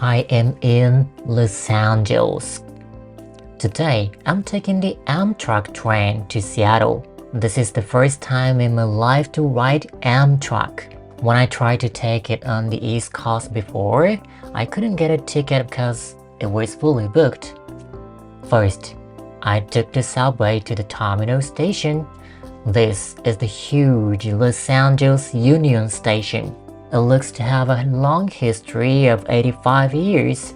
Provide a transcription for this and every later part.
I am in Los Angeles. Today, I'm taking the Amtrak train to Seattle. This is the first time in my life to ride Amtrak. When I tried to take it on the East Coast before, I couldn't get a ticket because it was fully booked. First, I took the subway to the terminal station. This is the huge Los Angeles Union Station. It looks to have a long history of 85 years.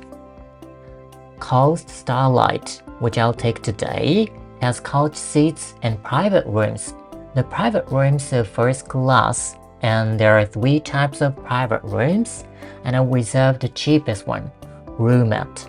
Coast Starlight, which I'll take today, has couch seats and private rooms. The private rooms are first class, and there are 3 types of private rooms, and I reserved the cheapest one, roomette.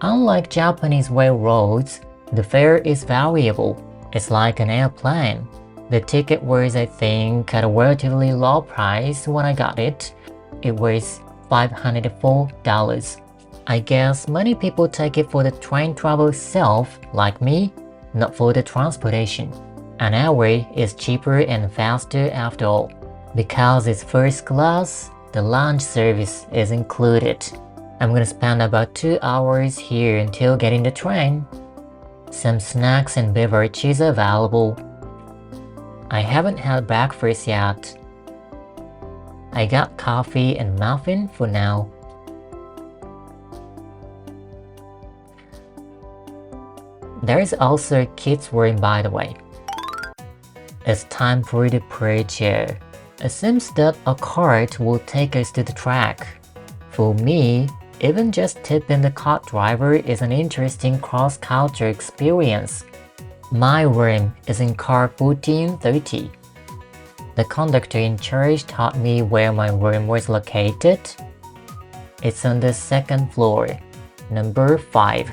Unlike Japanese railroads, the fare is variable. It's like an airplane. The ticket was, I think, at a relatively low price when I got it. It was $504. I guess many people take it for the train travel itself, like me, not for the transportation. An airway is cheaper and faster after all. Because it's first class, the lounge service is included. I'm gonna spend about 2 hours here until getting the train. Some snacks and beverages are available. I haven't had breakfast yet. I got coffee and muffin for now. There is also a kids room, by the way. It's time for the prayer chair. It seems that a cart will take us to the track. For me, even just tipping the cart driver is an interesting cross-culture experience. My room is in car 1430. The conductor in charge taught me where my room was located. It's on the 2nd floor, number 5.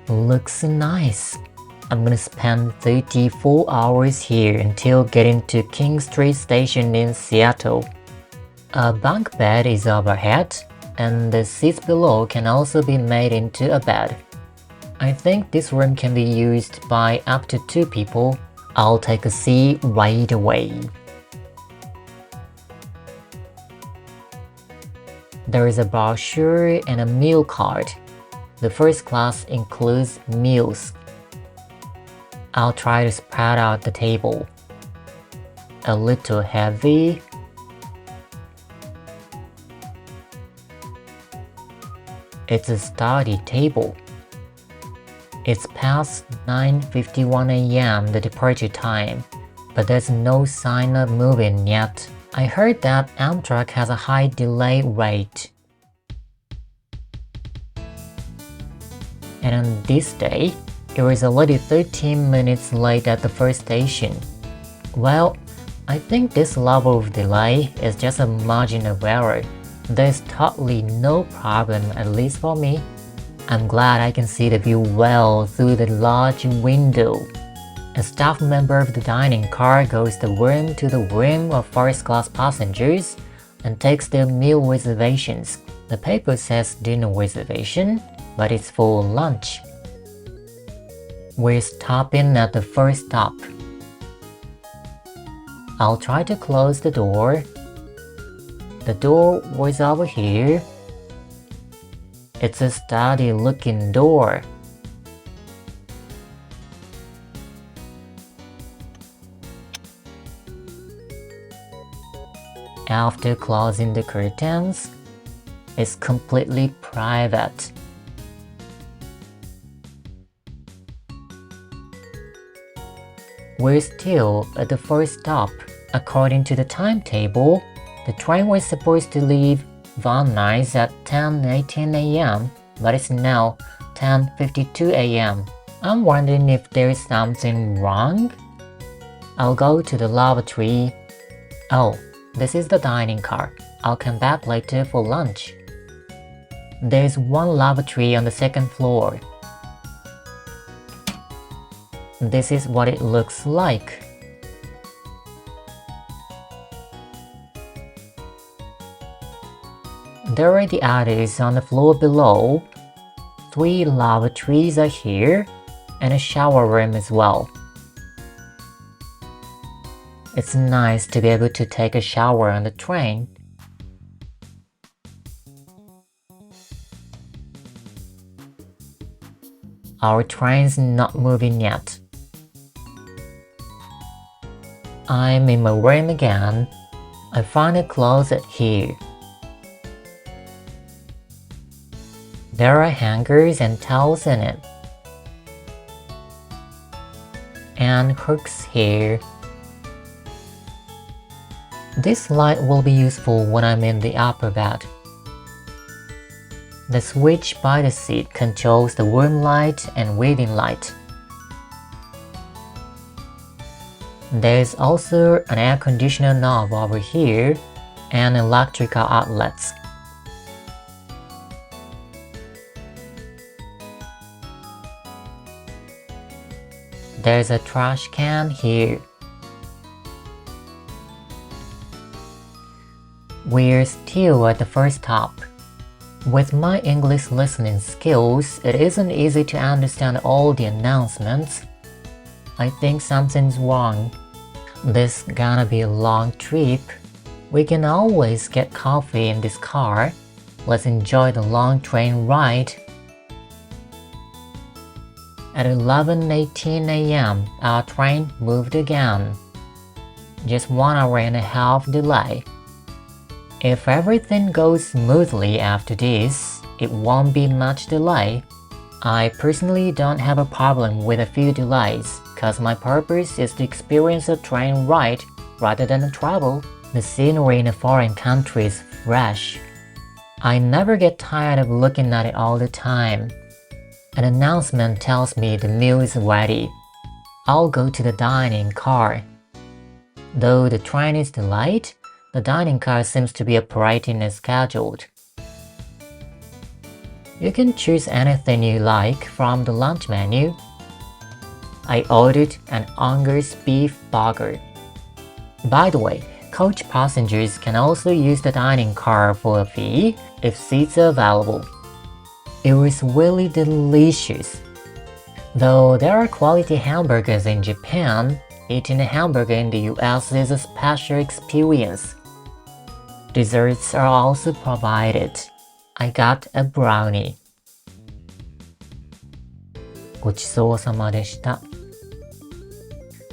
Looks nice. I'm gonna spend 34 hours here until getting to King Street Station in Seattle. A bunk bed is overhead, and the seats below can also be made into a bed. I think this room can be used by up to 2 people. I'll take a seat right away. There is a brochure and a meal card. The first class includes meals. I'll try to spread out the table. A little heavy. It's a study table. It's past 9:51 a.m. the departure time, but there's no sign of moving yet. I heard that Amtrak has a high delay rate. And on this day, it was already 13 minutes late at the first station. Well, I think this level of delay is just a margin of error. There's totally no problem, at least for me. I'm glad I can see the view well through the large window. A staff member of the dining car goes the room to the room of first-class passengers and takes their meal reservations. The paper says dinner reservation, but it's for lunch. We're stopping at the first stop. I'll try to close the door. The door was over here. It's a study-looking door. After closing the curtains, it's completely private. We're still at the first stop. According to the timetable, the train was supposed to leave Van Nuys at 10:18 a.m., but it's now 10:52 a.m. I'm wondering if there's something wrong? I'll go to the lavatory. Oh, this is the dining car. I'll come back later for lunch. There's one lavatory on the 2nd floor. This is what it looks like. There are the others on the floor below. 3 lavatories are here, and a shower room as well. It's nice to be able to take a shower on the train. Our train's not moving yet. I'm in my room again. I find a closet here. There are hangers and towels in it. And hooks here. This light will be useful when I'm in the upper bed. The switch by the seat controls the room light and reading light. There's also an air conditioner knob over here and electrical outlets. There's a trash can here. We're still at the first stop. With my English listening skills, it isn't easy to understand all the announcements. I think something's wrong. This gonna be a long trip. We can always get coffee in this car. Let's enjoy the long train ride. At 11:18 a.m., our train moved again. Just 1 hour and a half delay. If everything goes smoothly after this, it won't be much delay. I personally don't have a problem with a few delays, cause my purpose is to experience a train ride rather than a travel. The scenery in a foreign country is fresh. I never get tired of looking at it all the time. An announcement tells me the meal is ready. I'll go to the dining car. Though the train is delayed, the dining car seems to be operating as scheduled. You can choose anything you like from the lunch menu. I ordered an Angus beef burger. By the way, coach passengers can also use the dining car for a fee if seats are available. It was really delicious. Though there are quality hamburgers in Japan, eating a hamburger in the US is a special experience. Desserts are also provided. I got a brownie. ごちそうさまでした。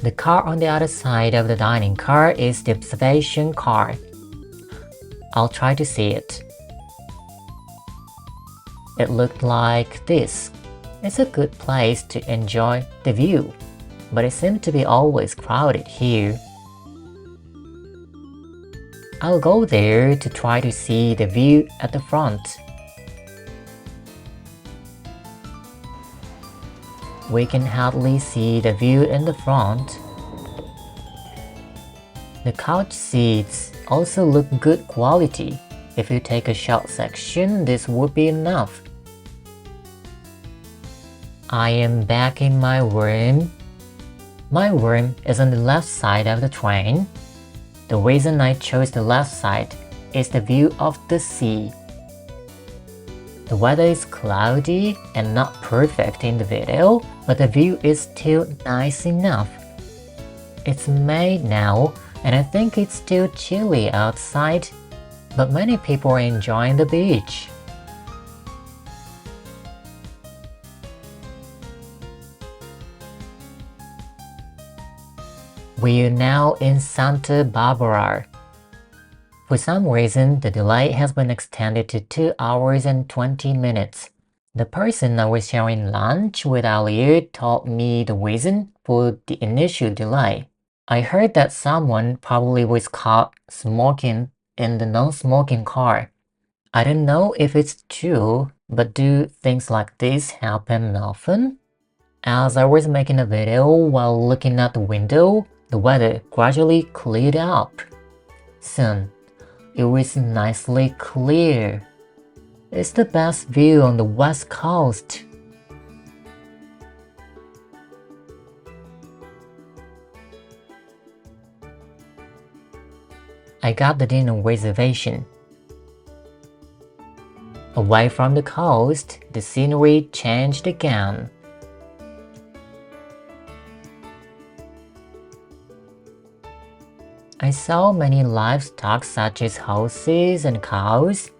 The car on the other side of the dining car is the observation car. I'll try to see it. It looked like this. It's a good place to enjoy the view, but it seemed to be always crowded here. I'll go there to try to see the view at the front. We can hardly see the view in the front. The couch seats also look good quality. If you take a short section, this would be enough. I am back in my room. My room is on the left side of the train. The reason I chose the left side is the view of the sea. The weather is cloudy and not perfect in the video, but the view is still nice enough. It's May now, and I think it's still chilly outside, but many people are enjoying the beach. We are now in Santa Barbara. For some reason, the delay has been extended to 2 hours and 20 minutes. The person I was sharing lunch with earlier told me the reason for the initial delay. I heard that someone probably was caught smoking in the non-smoking car. I don't know if it's true, but do things like this happen often? As I was making a video while looking out the window, the weather gradually cleared up. Soon, it was nicely clear. It's the best view on the west coast. I got the dinner reservation. Away from the coast, the scenery changed again. I saw many livestock such as horses and cows.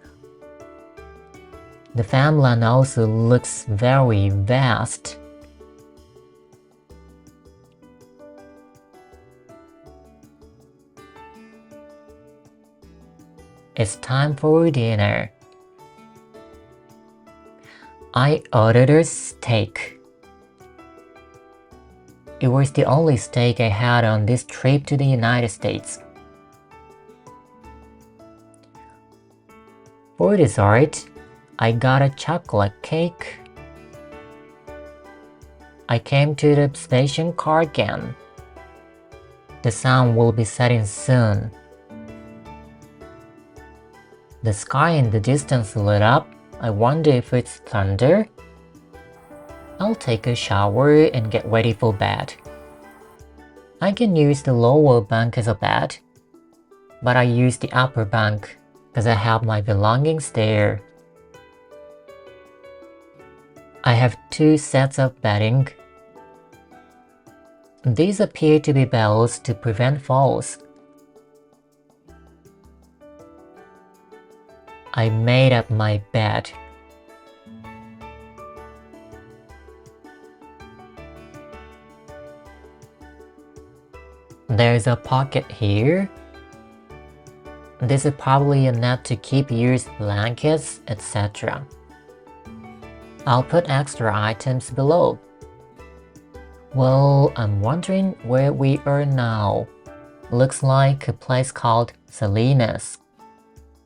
The farmland also looks very vast. It's time for dinner. I ordered a steak. It was the only steak I had on this trip to the United States. For dessert, I got a chocolate cake. I came to the station car again. The sun will be setting soon. The sky in the distance lit up. I wonder if it's thunder. I'll take a shower and get ready for bed. I can use the lower bunk as a bed, but I use the upper bunk because I have my belongings there. I have 2 sets of bedding. These appear to be bells to prevent falls. I made up my bed. There's a pocket here. This is probably a net to keep used blankets, etc. I'll put extra items below. Well, I'm wondering where we are now. Looks like a place called Salinas.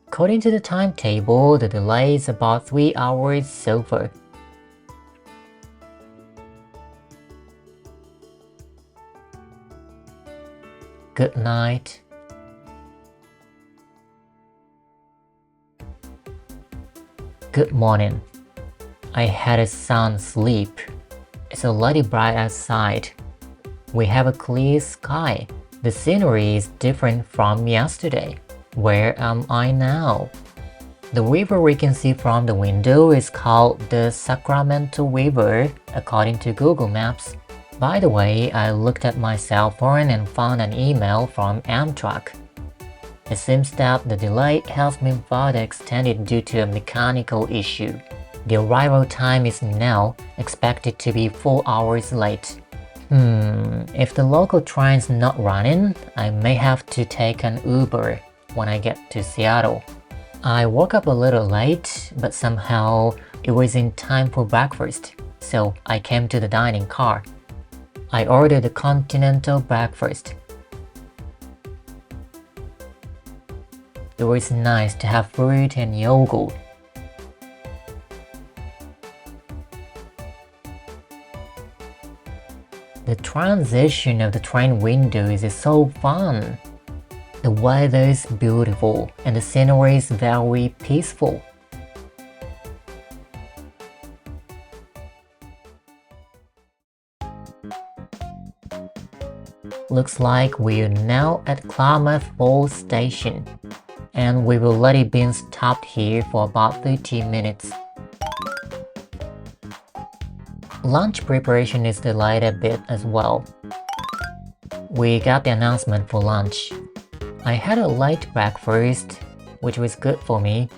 According to the timetable, the delay is about 3 hours so far. Good night. Good morning. I had a sound sleep. It's already bright outside. We have a clear sky. The scenery is different from yesterday. Where am I now? The river we can see from the window is called the Sacramento River, according to Google Maps. By the way, I looked at my cell phone and found an email from Amtrak. It seems that the delay has been further extended due to a mechanical issue. The arrival time is now expected to be 4 hours late. If the local train's not running, I may have to take an Uber when I get to Seattle. I woke up a little late, but somehow it was in time for breakfast, so I came to the dining car. I ordered a continental breakfast. It was nice to have fruit and yogurt. The transition of the train windows is so fun. The weather is beautiful and the scenery is very peaceful. Looks like we are now at Klamath Falls Station, and we've already been stopped here for about 30 minutes. Lunch preparation is delayed a bit as well. We got the announcement for lunch. I had a light breakfast, which was good for me.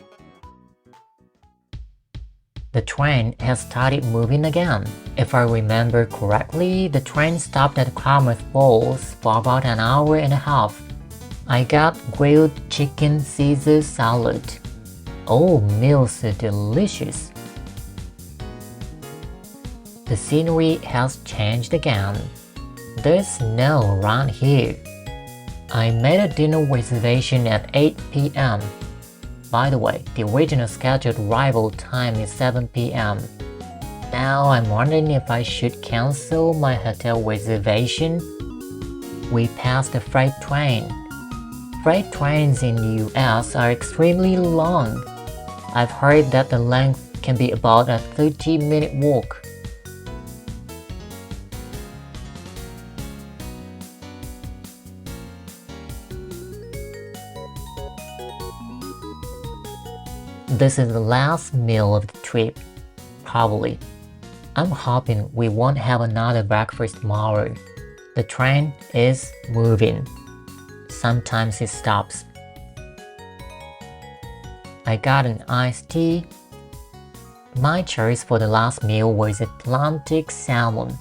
The train has started moving again. If I remember correctly, the train stopped at Klamath Falls for about an hour and a half. I got grilled chicken Caesar salad. All meals are delicious. The scenery has changed again. There's snow around here. I made a dinner reservation at 8 p.m. By the way, the original scheduled arrival time is 7 p.m. Now I'm wondering if I should cancel my hotel reservation. We passed a freight train. Freight trains in the US are extremely long. I've heard that the length can be about a 30-minute walk. This is the last meal of the trip, probably. I'm hoping we won't have another breakfast tomorrow. The train is moving. Sometimes it stops. I got an iced tea. My choice for the last meal was Atlantic salmon.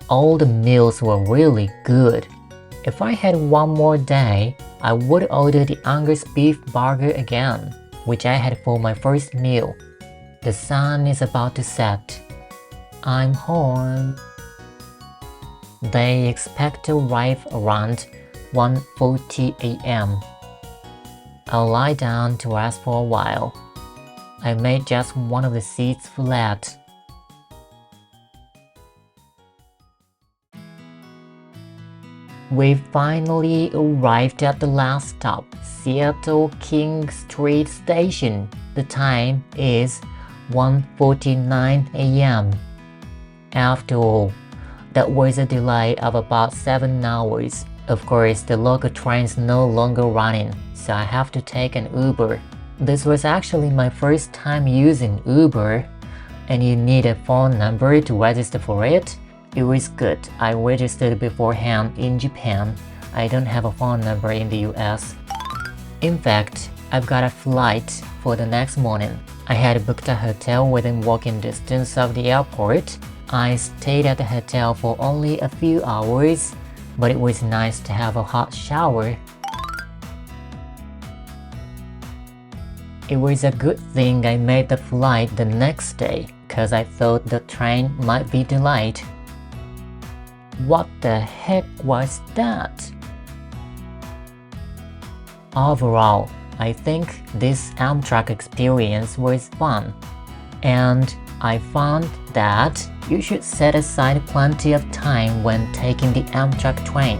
All the meals were really good. If I had one more day, I would order the Angus beef burger again, which I had for my first meal. The sun is about to set. I'm home. They expect to arrive around 1:40 a.m. I'll lie down to rest for a while. I made just one of the seats flat. We finally arrived at the last stop, Seattle King Street Station. The time is 1:49 a.m. After all, that was a delay of about 7 hours. Of course, the local train's no longer running, so I have to take an Uber. This was actually my first time using Uber, and you need a phone number to register for it. It was good. I registered beforehand in Japan. I don't have a phone number in the US. In fact, I've got a flight for the next morning. I had booked a hotel within walking distance of the airport. I stayed at the hotel for only a few hours, but it was nice to have a hot shower. It was a good thing I made the flight the next day, cause I thought the train might be delayed. What the heck was that? Overall, I think this Amtrak experience was fun, and I found that you should set aside plenty of time when taking the Amtrak train.